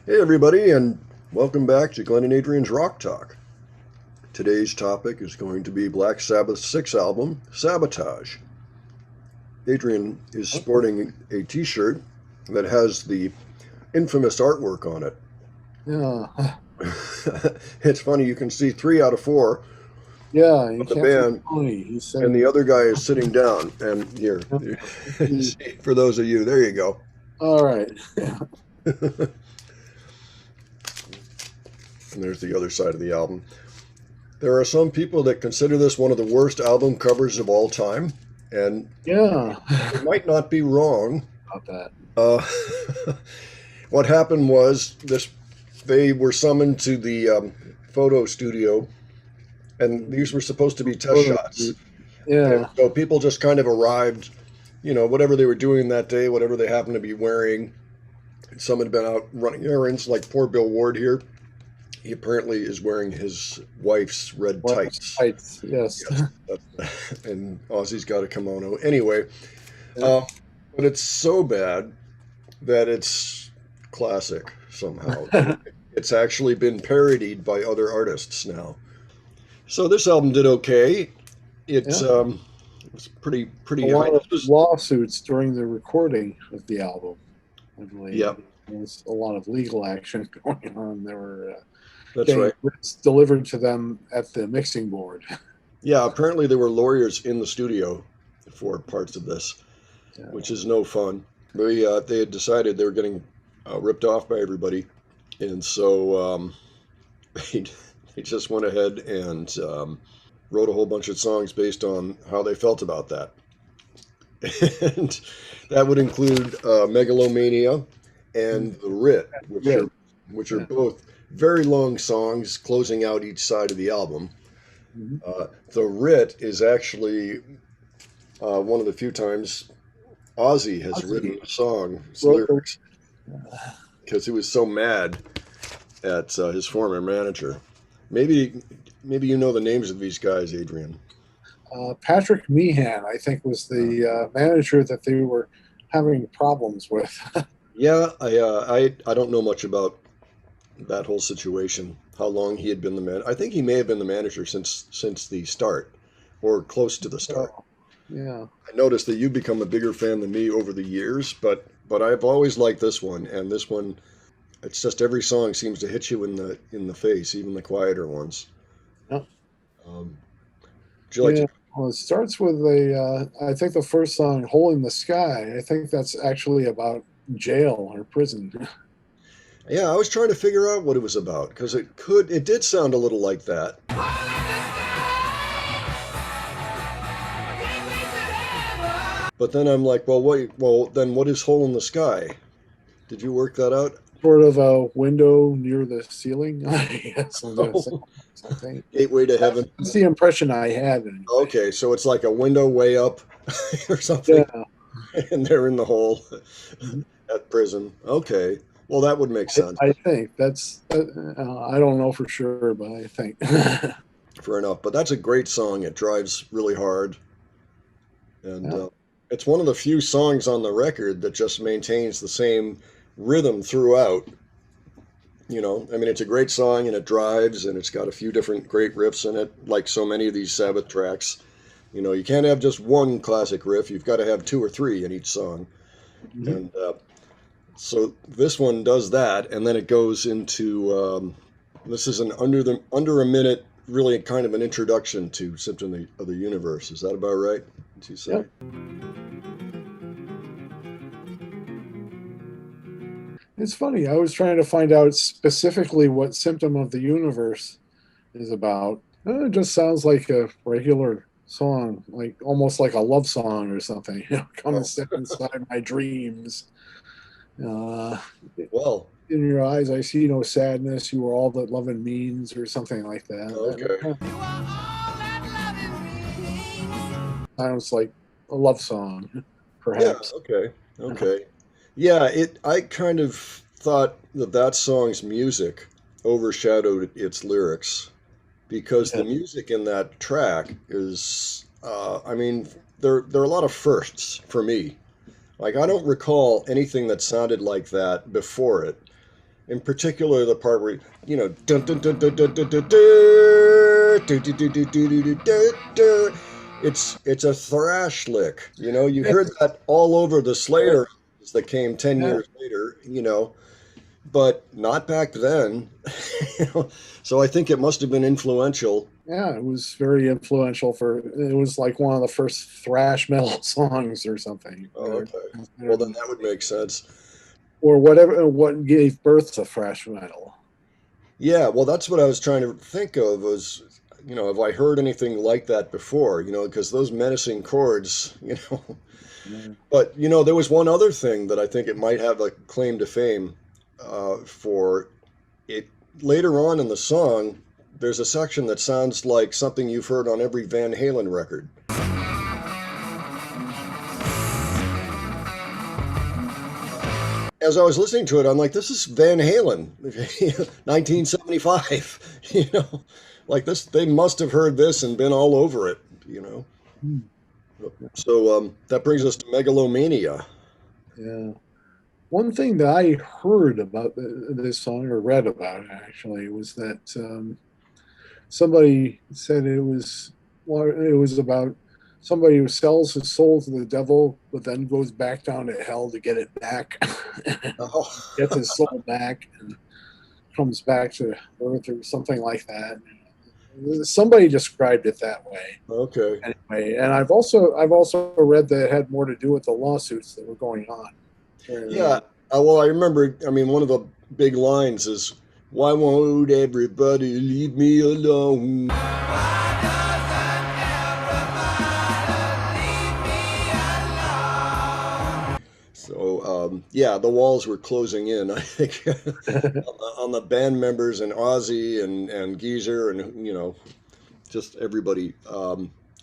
Hey, everybody, and welcome back to Glenn and Adrian's Rock Talk. Today's topic is going to be Black Sabbath's sixth album, Sabotage. Adrian is sporting a t shirt that has the infamous artwork on it. Yeah, It's funny, you can see three out of four yeah, you of the can't see band, Tony. He's and the saying, other guy is sitting down. And here, see, for those of you, there you go. all right. And there's the other side of the album. There are some people that consider this one of the worst album covers of all time, and Yeah, they might not be wrong. about that. Uh, what happened was this: they were summoned to the photo studio, and these were supposed to be test shots. And Yeah, so people just kind of arrived, whatever they were doing that day, whatever they happened to be wearing. Some had been out running errands, like poor Bill Ward here. He apparently is wearing his wife's red tights. Tights, yes. Yes, and Ozzy's got a kimono. Anyway, Yeah. but it's so bad that it's classic somehow. It's actually been parodied by other artists now. So this album did okay. It's Yeah. it's pretty A high. lot of This was, lawsuits during the recording of the album, I believe. yeah, There was a lot of legal action going on. They were that's getting right. writs delivered to them at the mixing board. Yeah, apparently there were lawyers in the studio for parts of this, Yeah. which is no fun. They had decided they were getting ripped off by everybody, and so they, they just went ahead and wrote a whole bunch of songs based on how they felt about that. And that would include Megalomania and The Writ, Yeah. which are Yeah. both very long songs closing out each side of the album. Mhm. The Writ is actually one of the few times Ozzy has Ozzy written a song, wrote the- lyrics, because he was so mad at his former manager. Maybe you know the names of these guys, Adrian. Patrick Meehan, I think, was the manager that they were having problems with. Yeah, I don't know much about that whole situation. How long he had been the man? I think he may have been the manager since the start, or close to the start. So, yeah, I noticed that you've become a bigger fan than me over the years, but I've always liked this one, and this one, it's just every song seems to hit you in the face, even the quieter ones. yeah, Um, would you like yeah. to? Well, it starts with I think the first song, "Hole in the Sky." I think that's actually about jail or prison. Yeah, I was trying to figure out what it was about because it did sound a little like that. But then I'm like, well, wait, well, then what is Hole in the Sky? Did you work that out? Sort of a window near the ceiling, I guess. Something. Gateway to Heaven. That's the impression I had. Anyway. Okay, so it's like a window way up or something, Yeah, and they're in the hole mhm. at prison. Okay, well, that would make sense. I think that's. I don't know for sure, but I think. Fair enough. But that's a great song. It drives really hard, and Yeah. it's one of the few songs on the record that just maintains the same rhythm throughout. I mean, it's a great song and it drives and it's got a few different great riffs in it, like so many of these Sabbath tracks. You can't have just one classic riff. You've got to have two or three in each song. Mhm. And so this one does that, and then it goes into this is an under a minute, really kind of an introduction to Symptom of the Universe. Is that about right? Did you say? Yep. It's funny. I was trying to find out specifically what Symptom of the Universe is about. It just sounds like a regular song, like almost like a love song or something. Come and Oh, step inside my dreams. Uh, well, in your eyes, I see no sadness. You are all that loving means, or something like that. That okay. kind of sounds like a love song, Yeah, perhaps. okay. Okay. Yeah, I kind of thought that song's music overshadowed its lyrics because the Yeah. music in that track is I mean, there are a lot of firsts for me. Like I don't recall anything that sounded like that before it. In particular, the part where dun dun dun dun dun dun dun dun, dun, dun, dun, dun, dun, dun, dun, dun. It's a thrash lick. You heard that all over the Slayer that came 10 Yeah, years later, but not back then. You know, so I think it must have been influential. yeah, it was very influential for. It was like one of the first thrash metal songs or something, Oh, okay. Well, then that would make sense. or whatever. What gave birth to thrash metal? Yeah, well, that's what I was trying to think of was, have I heard anything like that before? Because those menacing chords. Yeah. But, there was one other thing that I think it might have a claim to fame for it. Later on in the song, there's a section that sounds like something you've heard on every Van Halen record. As I was listening to it, I'm like, this is Van Halen, 1975. Like this, they must have heard this and been all over it. Hmm. So that brings us to Megalomania. Yeah. One thing that I heard about this song, or read about it actually, was that somebody said it was, well, it was about somebody who sells his soul to the devil, but then goes back down to hell to get it back, Oh, gets his soul back, and comes back to earth or something like that. Somebody described it that way. okay. Anyway, and I've also read that it had more to do with the lawsuits that were going on. Yeah. Well, I remember, I mean, one of the big lines is, why won't everybody leave me alone? So, yeah, the walls were closing in, I think, on the band members and Ozzy and Geezer and, just everybody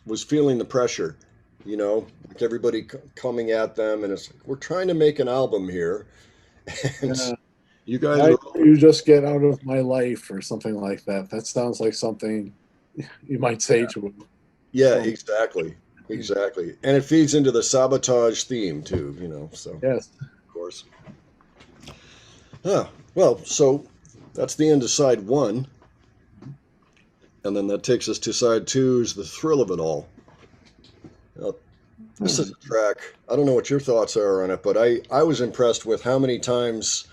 was feeling the pressure, like everybody coming at them. And it's like, we're trying to make an album here. And Yeah. you guys are, You just get out of my life or something like that. That sounds like something you might say to him. yeah, So, exactly. Exactly. And it feeds into the Sabotage theme too, so yes. of course. Well, so that's the end of side one. And then that takes us to side two, is the thrill of it all. Now, this is a track. I don't know what your thoughts are on it, but I was impressed with how many times.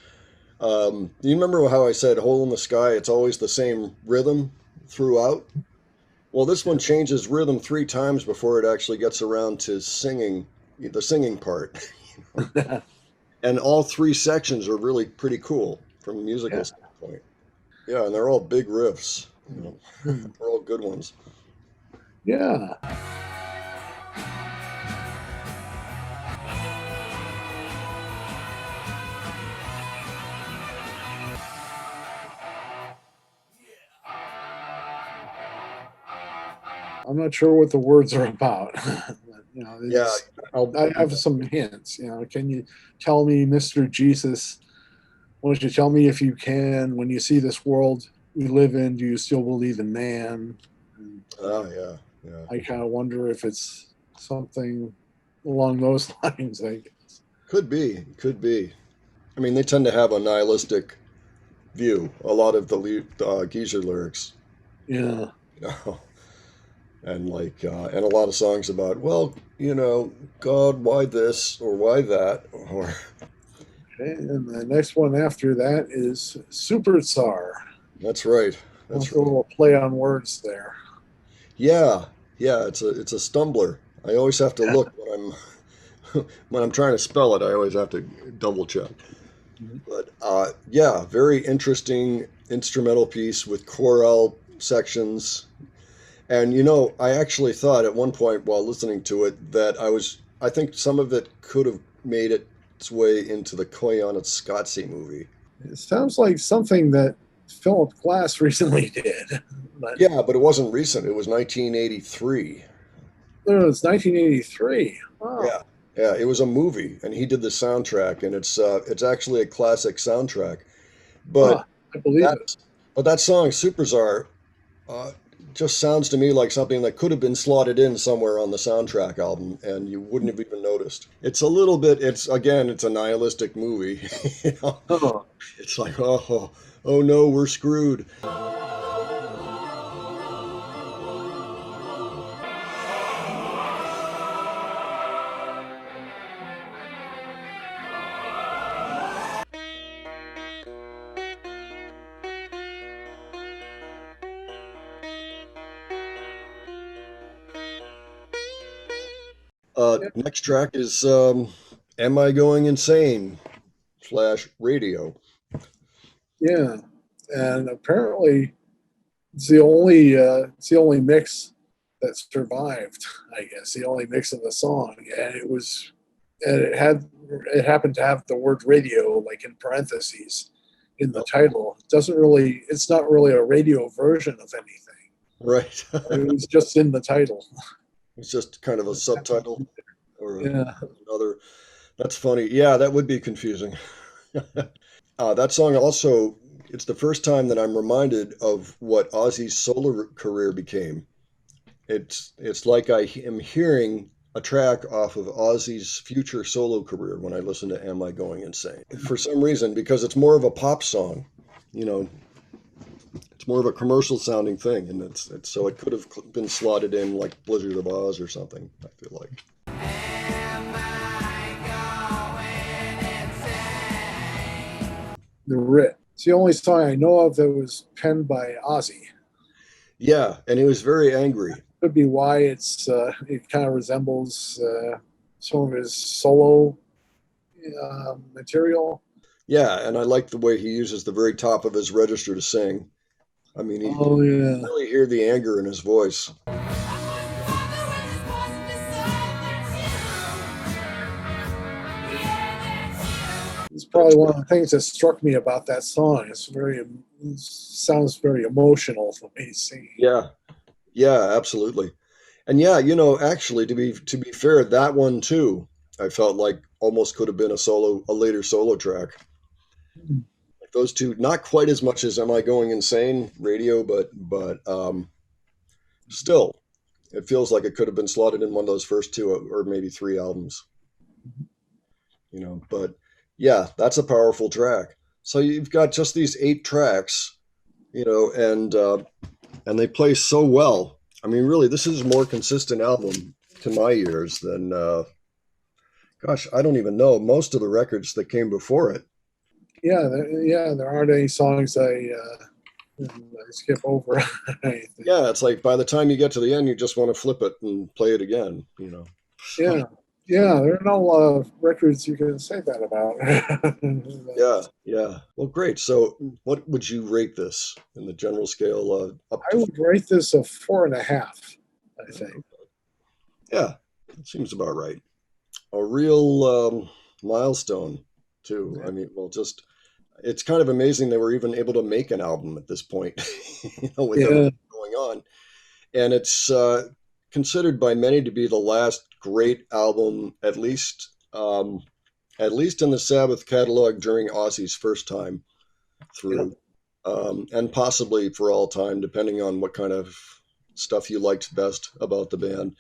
Do you remember how I said "Hole in the Sky"? It's always the same rhythm throughout. Well, this one changes rhythm 3 times before it actually gets around to singing, the singing part. And all 3 sections are really pretty cool from a musical Yeah. standpoint. Yeah, and they're all big riffs. They're all good ones. Yeah. I'm not sure what the words are about. Yeah, I have some hints. Can you tell me, Mr. Jesus? Why don't you tell me if you can? When you see this world we live in, do you still believe in man? And yeah, yeah. I kind of wonder if it's something along those lines. I guess. Could be, could be. I mean, they tend to have a nihilistic view. A lot of the Geezer lyrics, Yeah. you know, and a lot of songs about, well, God, why this or why that, or Okay. And the next one after that is Super Czar. that's right, Let's that's go a right. little play on words there. Yeah, yeah. It's a stumbler. I always have to look when I'm when I'm trying to spell it. I always have to double check. Mhm. But yeah, very interesting instrumental piece with chorale sections. And I actually thought at one point while listening to it that I think some of it could have made its way into the Koyaanisqatsi Scotsy movie. It sounds like something that Philip Glass recently did. But Yeah, but it wasn't recent. It was 1983. no, it's 1983. Yeah, Wow. yeah, it was a movie, and he did the soundtrack, and it's actually a classic soundtrack. But Ah, I believe that it. but that song Superzar, uh, just sounds to me like something that could have been slotted in somewhere on the soundtrack album, and you wouldn't have even noticed. It's a little bit. It's a nihilistic movie. You know? Oh, It's like, oh no, we're screwed. yeah, Next track is "Am I Going Insane?" / Radio. yeah. And apparently, it's the only mix that survived. I guess the only mix of the song, and it happened to have the word radio like in parentheses in the title. It's not really a radio version of anything. Right. It was just in the title. It's just kind of a subtitle or Yeah. another. That's funny. Yeah, that would be confusing. That song also, it's the first time that I'm reminded of what Ozzy's solo career became. It's like I am hearing a track off of Ozzy's future solo career when I listen to Am I Going Insane? For some reason, because it's more of a pop song, you know, it's more of a commercial sounding thing, and it's so it could have been slotted in like Blizzard of Oz or something, I feel like. The Writ. It's the only song I know of that was penned by Ozzy. Yeah, and he was very angry. Could be why it kind of resembles some of his solo material. Yeah, and I like the way he uses the very top of his register to sing. I mean, you Oh yeah, really hear the anger in his voice. it's probably one of the things that struck me about that song. It sounds very emotional for me singing. Yeah, yeah, absolutely. And yeah, actually, to be fair, that one too, I felt like almost could have been a later solo track. Like those two, not quite as much as "Am I Going Insane?" Radio, but still, it feels like it could have been slotted in one of those first two or maybe three albums. But yeah, that's a powerful track. So you've got just these 8 tracks, and they play so well. I mean, really, this is a more consistent album to my ears than, gosh, I don't even know most of the records that came before it. Yeah, there aren't any songs I skip over. Yeah, it's like by the time you get to the end, you just want to flip it and play it again. Yeah, yeah, there are no records you can say that about. Yeah, yeah. Well, great. So, what would you rate this in the general scale? Up I to would rate this a 4.5. I think. Yeah, it seems about right. A real milestone, too. I mean, well, just it's kind of amazing they were even able to make an album at this point, with Yeah, everything going on. And it's considered by many to be the last great album, at least in the Sabbath catalog during Ozzy's first time through, and possibly for all time, depending on what kind of stuff you liked best about the band.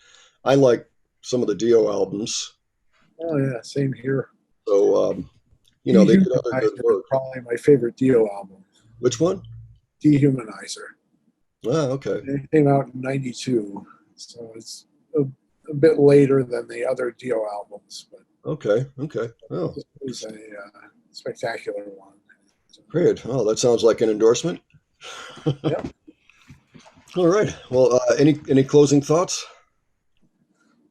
I like some of the Dio albums, oh yeah, same here. so they did other Dehumanizer good is work. probably my favorite Dio album. Which one? Dehumanizer. Ah, okay. It came out in '92, so it's a bit later than the other Dio albums, but Okay. Oh, it was a spectacular one. great. Oh, that sounds like an endorsement. Yep. All right. Well, any closing thoughts?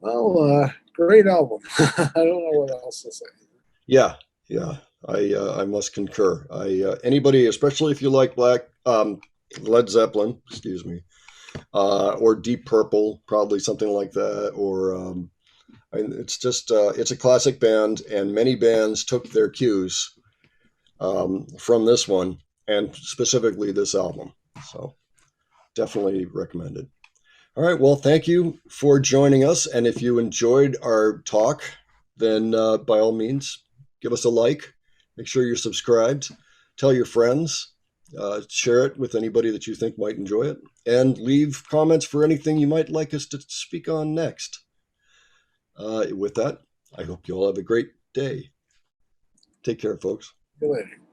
Well, great album. I don't know what else to say. Yeah, yeah. I must concur. Anybody, especially if you like Led Zeppelin, excuse me, or Deep Purple, probably something like that, or it's just it's a classic band, and many bands took their cues from this one, and specifically this album. So definitely recommended. All right. Well, thank you for joining us. And if you enjoyed our talk, then by all means, give us a like. Make sure you're subscribed. Tell your friends. Share it with anybody that you think might enjoy it, and leave comments for anything you might like us to speak on next. With that, I hope you all have a great day. Take care, folks. See you later.